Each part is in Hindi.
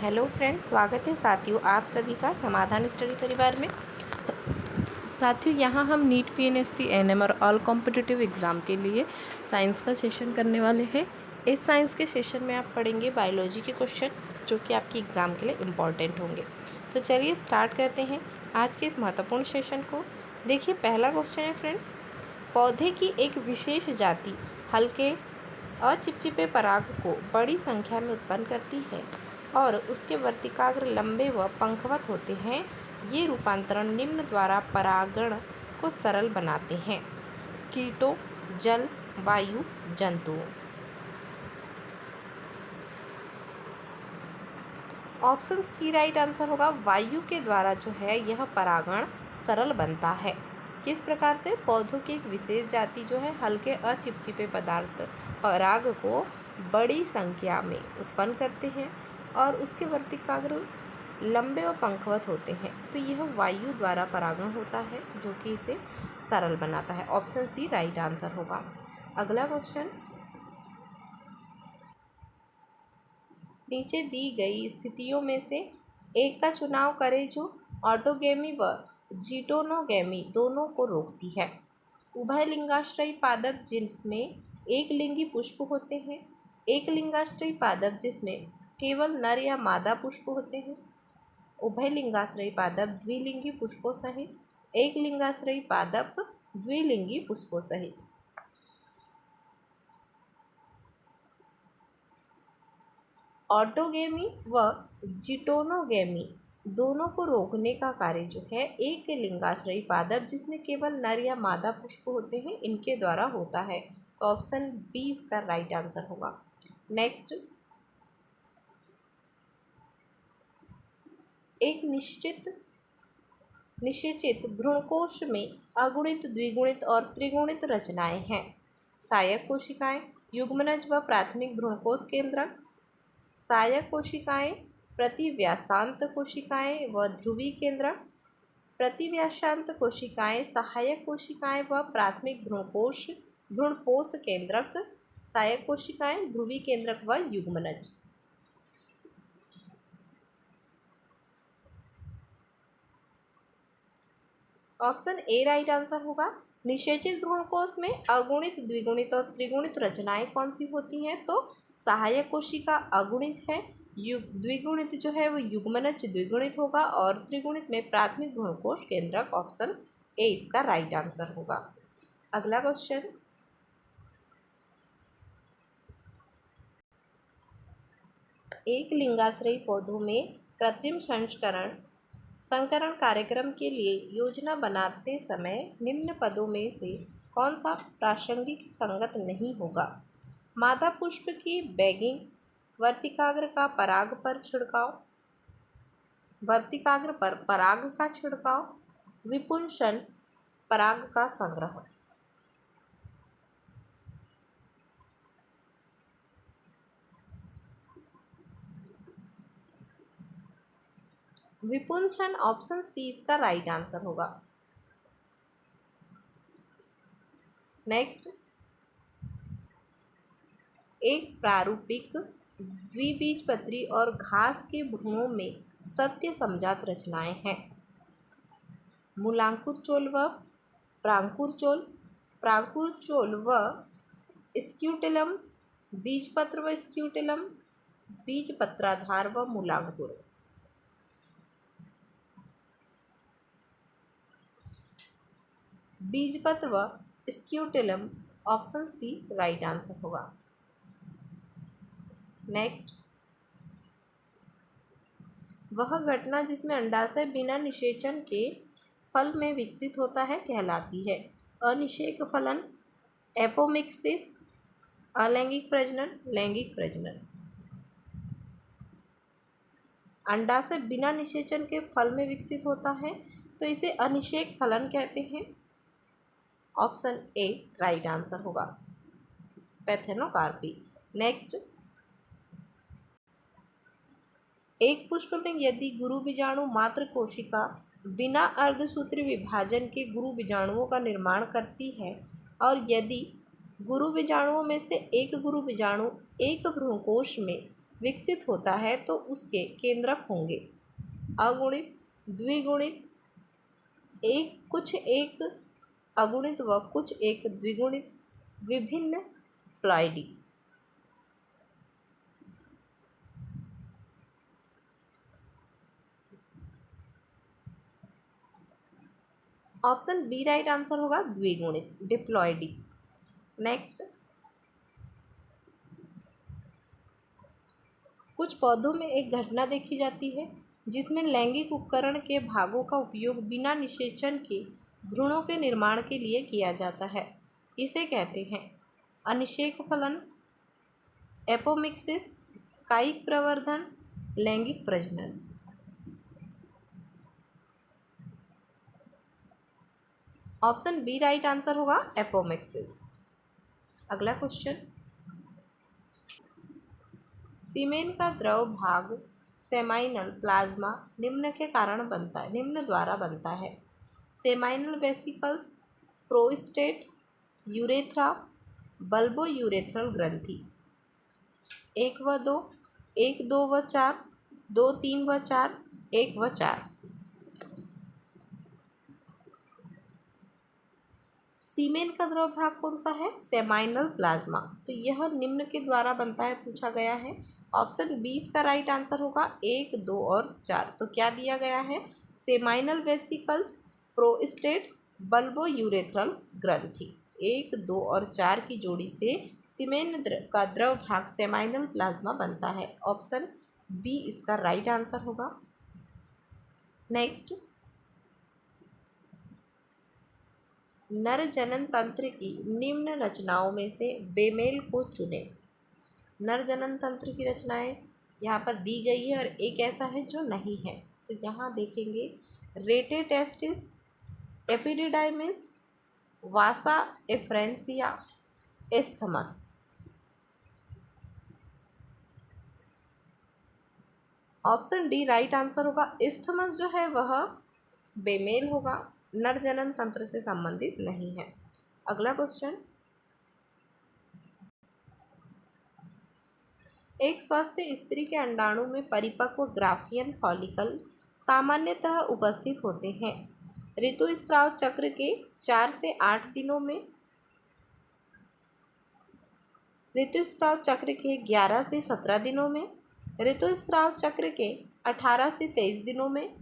हेलो फ्रेंड्स, स्वागत है साथियों आप सभी का समाधान स्टडी परिवार में। साथियों, यहाँ हम नीट पीएनएसटी एएनएम और ऑल कॉम्पिटिटिव एग्ज़ाम के लिए साइंस का सेशन करने वाले हैं। इस साइंस के सेशन में आप पढ़ेंगे बायोलॉजी के क्वेश्चन जो कि आपकी एग्ज़ाम के लिए इम्पॉर्टेंट होंगे। तो चलिए स्टार्ट करते हैं आज के इस महत्वपूर्ण सेशन को। देखिए, पहला क्वेश्चन है फ्रेंड्स, पौधे की एक विशेष जाति हल्के अचिपचिपे पराग को बड़ी संख्या में उत्पन्न करती है और उसके वर्तिकाग्र लंबे व पंखवत होते हैं। ये रूपांतरण निम्न द्वारा परागण को सरल बनाते हैं: कीटों, जल, वायु, जंतुओं। ऑप्शन सी राइट आंसर होगा। वायु के द्वारा जो है यह परागण सरल बनता है। किस प्रकार से? पौधों की एक विशेष जाति जो है हल्के अचिपचिपे पराग को बड़ी संख्या में उत्पन्न करते हैं और उसके वर्तिकाग्र लंबे व पंखवत होते हैं, तो यह वायु द्वारा परागण होता है जो कि इसे सरल बनाता है। ऑप्शन सी राइट आंसर होगा। अगला क्वेश्चन, नीचे दी गई स्थितियों में से एक का चुनाव करें जो ऑटोगेमी व जीटोनोगेमी दोनों को रोकती है। उभय लिंगाश्रयी पादप जिसमें एक लिंगी पुष्प होते हैं, एक लिंगाश्रयी पादप जिसमें केवल नर या मादा पुष्प होते हैं, उभय लिंगाश्रयी पादप द्विलिंगी पुष्पों सहित, एक लिंगाश्रयी पादप द्विलिंगी पुष्पों सहित। ऑटोगेमी व जीटोनोगेमी दोनों को रोकने का कार्य जो है एक लिंगाश्रयी पादप जिसमें केवल नर या मादा पुष्प होते हैं इनके द्वारा होता है। तो ऑप्शन बी इसका राइट आंसर होगा। नेक्स्ट, एक निश्चित भ्रूणकोश में अगुणित, द्विगुणित और त्रिगुणित रचनाएं हैं: सहायक कोशिकाएं, युग्मनज व प्राथमिक भ्रूणकोश केंद्रक, सहायक कोशिकाएं, प्रतिव्यासांत कोशिकाएं व ध्रुवी केंद्रक, प्रतिव्यासांत कोशिकाएं, सहायक कोशिकाएं व प्राथमिक भ्रूणपोष केंद्रक, सहायक कोशिकाएं, ध्रुवी केंद्रक व युग्मनज। ऑप्शन ए राइट आंसर होगा। निषेचित भ्रूणकोश में अगुणित, द्विगुणित और त्रिगुणित रचनाएं कौन सी होती हैं? तो सहायक कोशिका अगुणित है, द्विगुणित जो है वो युग्मनज द्विगुणित होगा और त्रिगुणित में प्राथमिक भ्रूणकोश केंद्रक। ऑप्शन ए इसका राइट आंसर होगा। अगला क्वेश्चन, एक लिंगाश्रयी पौधों में कृत्रिम संकरण कार्यक्रम के लिए योजना बनाते समय निम्न पदों में से कौन सा प्रासंगिक संगत नहीं होगा? मादा पुष्प की बैगिंग, वर्तिकाग्र का पराग पर छिड़काव, वर्तिकाग्र पर पराग का छिड़काव, विपुंसन, पराग का संग्रह। विपुंसन, ऑप्शन सी इसका राइट आंसर होगा। नेक्स्ट, एक प्रारूपिक द्विबीजपत्री और घास के भ्रूणों में सत्य समजात रचनाएं हैं: मूलांकुरचोल व प्रांकुरचोल, प्रांकुरचोल व स्क्यूटेलम, बीजपत्र व स्क्यूटेलम, बीजपत्राधार व मूलांकुर। बीजपत्र व scutellum, option C right answer होगा। नेक्स्ट, वह घटना जिसमें अंडाशय बिना निषेचन के फल में विकसित होता है कहलाती है: अनिषेक फलन, एपोमिक्सिस, अलैंगिक प्रजनन, लैंगिक प्रजनन। अंडाशय बिना निषेचन के फल में विकसित होता है तो इसे अनिषेक फलन कहते हैं। ऑप्शन ए राइट आंसर होगा, पैथेनोकार्पी। नेक्स्ट, एक पुष्प में यदि गुरु बीजाणु मात्र कोशिका बिना अर्धसूत्री विभाजन के गुरु बीजाणुओं का निर्माण करती है और यदि गुरु बीजाणुओं में से एक गुरु बीजाणु एक भ्रूणकोश में विकसित होता है तो उसके केंद्रक होंगे अगुणित, द्विगुणित, एक अगुणित व कुछ एक द्विगुणित, विभिन्न, ploidy. Option B right answer होगा द्विगुणित, डिप्लॉइडी। नेक्स्ट, कुछ पौधों में एक घटना देखी जाती है जिसमें लैंगिक उपकरण के भागों का उपयोग बिना निषेचन के भ्रूणों के निर्माण के लिए किया जाता है। इसे कहते हैं अनिषेक फलन, एपोमिक्सिस, कायिक प्रवर्धन, लैंगिक प्रजनन। ऑप्शन बी राइट आंसर होगा एपोमिक्सिस। अगला क्वेश्चन, सीमेन का द्रव भाग सेमाइनल प्लाज्मा निम्न के कारण बनता है, निम्न द्वारा बनता है। Seminal vesicles, prostate, urethra, bulbo urethral ग्रंथि। 1 व 2, 1, 2 व 4, 2, 3 व 4, 1 व 4। सीमेन का द्रव भाग कौन सा है? Seminal plasma. तो यह निम्न के द्वारा बनता है, पूछा गया है। ऑप्शन 20 का राइट आंसर होगा 1, 2 और 4। तो क्या दिया गया है? Seminal vesicles, prostate, bulbo urethral ग्रंथि। 1, 2 और 4 की जोड़ी से सीमेन का द्रव भाग सेमाइनल प्लाज्मा बनता है। ऑप्शन बी इसका राइट आंसर होगा। नेक्स्ट, नर जनन तंत्र की निम्न रचनाओं में से बेमेल को चुनें। नर जनन तंत्र की रचनाएं यहाँ पर दी गई है और एक ऐसा है जो नहीं है। तो यहाँ देखेंगे rete testis, epididymis, vasa efferentia, isthmus. Option D right answer होगा। एस्थमस जो है वह बेमेल होगा, नर जनन तंत्र से संबंधित नहीं है। अगला क्वेश्चन, एक स्वस्थ स्त्री के अंडाणु में परिपक्व ग्राफियन फॉलिकल सामान्यतः उपस्थित होते हैं ऋतुस्राव चक्र के 4 से 8 दिनों में, ऋतुस्राव चक्र के 11 से 17 दिनों में, ऋतुस्राव चक्र के 18 से 23 दिनों में,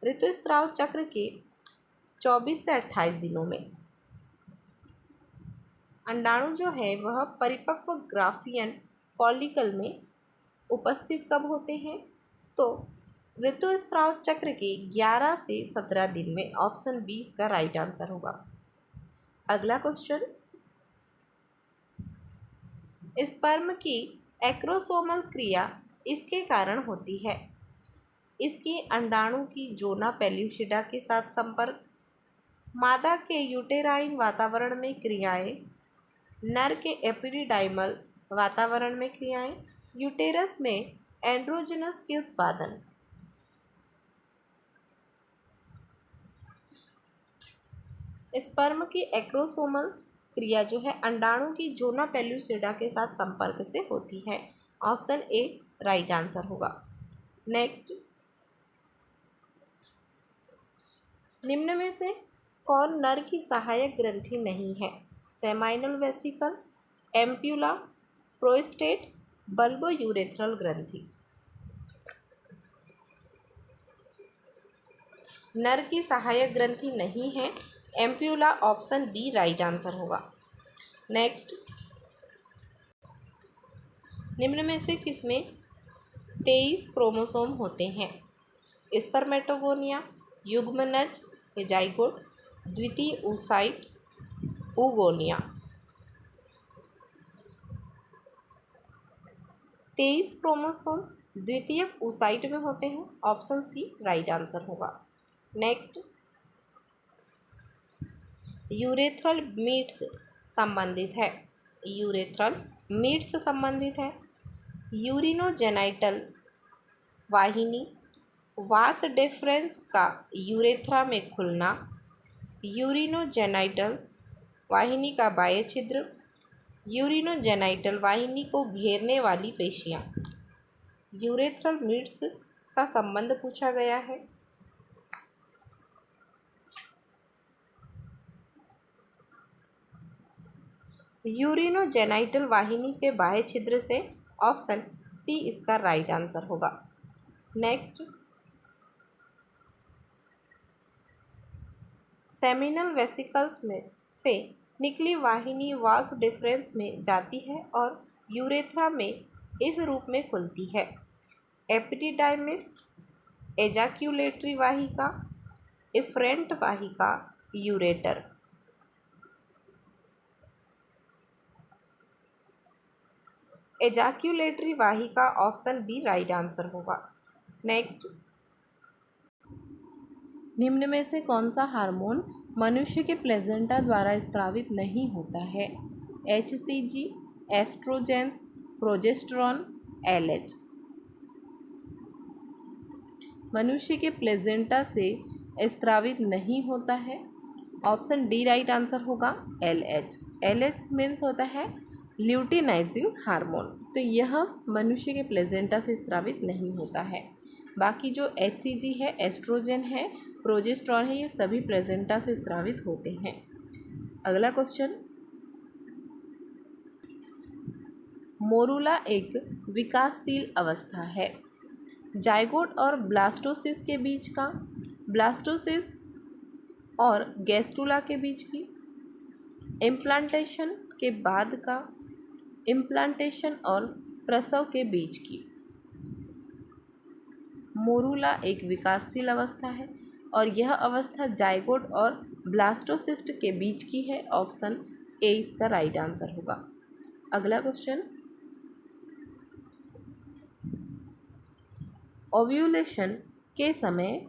ऋतुस्राव चक्र के 24 से 28 दिनों में। अंडाणु जो है वह परिपक्व ग्राफियन फॉलिकल में उपस्थित कब होते हैं? तो ऋतुस्राव चक्र के 11 से 17 दिन में। ऑप्शन 20 का राइट आंसर होगा। अगला क्वेश्चन, स्पर्म की एक्रोसोमल क्रिया इसके कारण होती है। इसके अंडाणु की जोना पेल्यूसिडा के साथ संपर्क, मादा के यूटेराइन वातावरण में क्रियाएं, नर के एपिडिडाइमल वातावरण में क्रियाएं, यूटेरस में एंड्रोजनस के उत्पादन। स्पर्म की एक्रोसोमल क्रिया जो है अंडाणु की जोना पेल्यूसिडा के साथ संपर्क से होती है। ऑप्शन ए राइट आंसर होगा। नेक्स्ट, निम्न में से कौन नर की सहायक ग्रंथि नहीं है? Seminal vesicle, ampulla, prostate, bulbo urethral ग्रंथि। नर की सहायक ग्रंथि नहीं है ampulla. Option B right answer होगा। नेक्स्ट, निम्न में से किसमें 23 क्रोमोसोम होते हैं? स्पर्मेटोगोनिया, युग्मनज जाइगोट, द्वितीय oocyte, oogonia। 23 क्रोमोसोम द्वितीयक oocyte में होते हैं। ऑप्शन सी राइट आंसर होगा। नेक्स्ट, यूरेथ्रल मीट्स संबंधित है। यूरेथ्रल मीट्स संबंधित है। यूरिनोजेनाइटल वाहिनी, वास डेफरेंस का यूरेथ्रा में खुलना, यूरिनोजेनाइटल वाहिनी का बाह्य छिद्र, यूरिनोजेनाइटल वाहिनी को घेरने वाली पेशियाँ। यूरेथ्रल मीट्स का संबंध पूछा गया है। यूरिनोजेनाइटल वाहिनी के बाह्य छिद्र से, ऑप्शन सी इसका राइट आंसर होगा। नेक्स्ट, सेमिनल वेसिकल्स में से निकली वाहिनी वास डिफरेंस में जाती है और यूरेथ्रा में इस रूप में खुलती है। एपिडिडाइमिस, एजाक्यूलेटरी वाहिका, इफरेंट वाहिका, यूरेटर। एजाक्यूलेटरी वाहिका, ऑप्शन बी राइट आंसर होगा। नेक्स्ट, निम्न में से कौन सा हार्मोन मनुष्य के प्लेजेंटा द्वारा स्त्रावित नहीं होता है? HCG, oestrogens, progesterone, LH। मनुष्य के प्लेजेंटा से स्त्रावित नहीं होता है, ऑप्शन डी राइट आंसर होगा। LH। LH मीन्स होता है ल्यूटिनाइजिंग हार्मोन, तो यह मनुष्य के प्लेजेंटा से स्त्रावित नहीं होता है। बाकी जो HCG है, एस्ट्रोजन है, प्रोजेस्टेरॉन है, ये सभी प्लेजेंटा से स्त्रावित होते हैं। अगला क्वेश्चन, मोरूला एक विकासशील अवस्था है। जाइगोट और ब्लास्टोसिस के बीच का, ब्लास्टोसिस और गैस्ट्रुला के बीच की, इम्प्लांटेशन के बाद का, इम्प्लांटेशन और प्रसव के बीच की। मोरूला एक विकासशील अवस्था है और यह अवस्था जाइगोट और ब्लास्टोसिस्ट के बीच की है, ऑप्शन ए इसका राइट आंसर होगा। अगला क्वेश्चन, ओव्यूलेशन के समय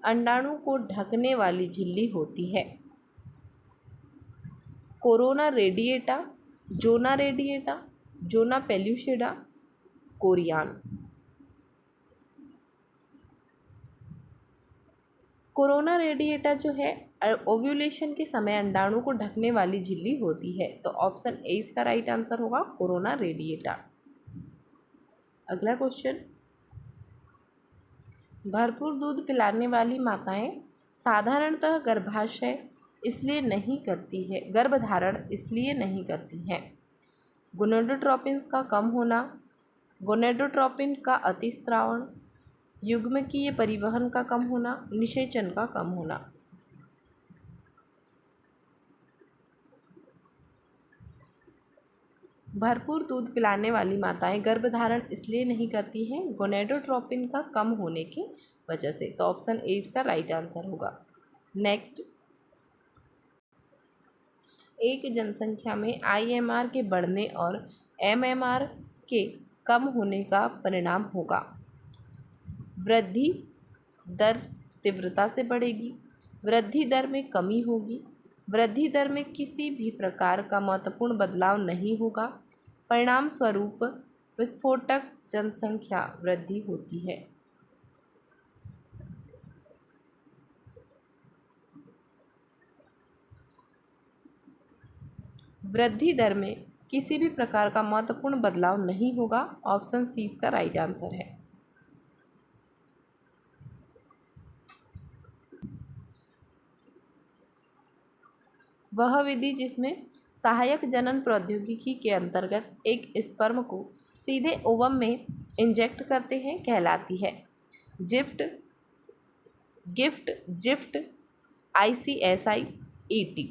अंडाणु को ढकने वाली झिल्ली होती है। कोरोना रेडिएटा, जोना रेडिएटा, जोना पेल्यूसिडा, कोरियान। कोरोना रेडिएटा जो है ओव्यूलेशन के समय अंडाणु को ढकने वाली झिल्ली होती है, तो ऑप्शन ए इसका राइट आंसर होगा, कोरोना रेडिएटा। अगला क्वेश्चन, भरपूर दूध पिलाने वाली माताएं साधारणतः गर्भाशय इसलिए नहीं करती है, गर्भधारण इसलिए नहीं करती हैं। गोनेडोट्रोपिन का कम होना, गोनेडोट्रोपिन का अतिस्रावण, युग्मकीय परिवहन का कम होना, निषेचन का कम होना। भरपूर दूध पिलाने वाली माताएं गर्भधारण इसलिए नहीं करती हैं, गोनेडोट्रोपिन का कम होने की वजह से, तो ऑप्शन ए इसका राइट आंसर होगा। नेक्स्ट, एक जनसंख्या में IMR के बढ़ने और MMR के कम होने का परिणाम होगा। वृद्धि दर तीव्रता से बढ़ेगी, वृद्धि दर में कमी होगी, वृद्धि दर में किसी भी प्रकार का महत्वपूर्ण बदलाव नहीं होगा, परिणाम स्वरूप विस्फोटक जनसंख्या वृद्धि होती है। वृद्धि दर में किसी भी प्रकार का महत्वपूर्ण बदलाव नहीं होगा, ऑप्शन सी इसका राइट आंसर है। वह विधि जिसमें सहायक जनन प्रौद्योगिकी के अंतर्गत एक स्पर्म को सीधे ओवम में इंजेक्ट करते हैं कहलाती है। GIFT, ICSI, ET।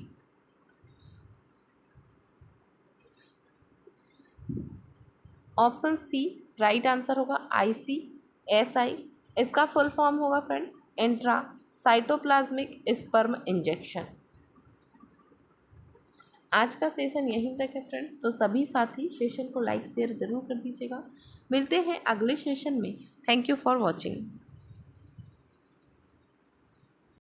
Option C right answer होगा, ICSI। इसका फुल फॉर्म होगा friends intra cytoplasmic sperm injection. आज का सेशन यहीं तक है फ्रेंड्स, तो सभी साथी सेशन को लाइक शेयर ज़रूर कर दीजिएगा। मिलते हैं अगले सेशन में। Thank you for watching.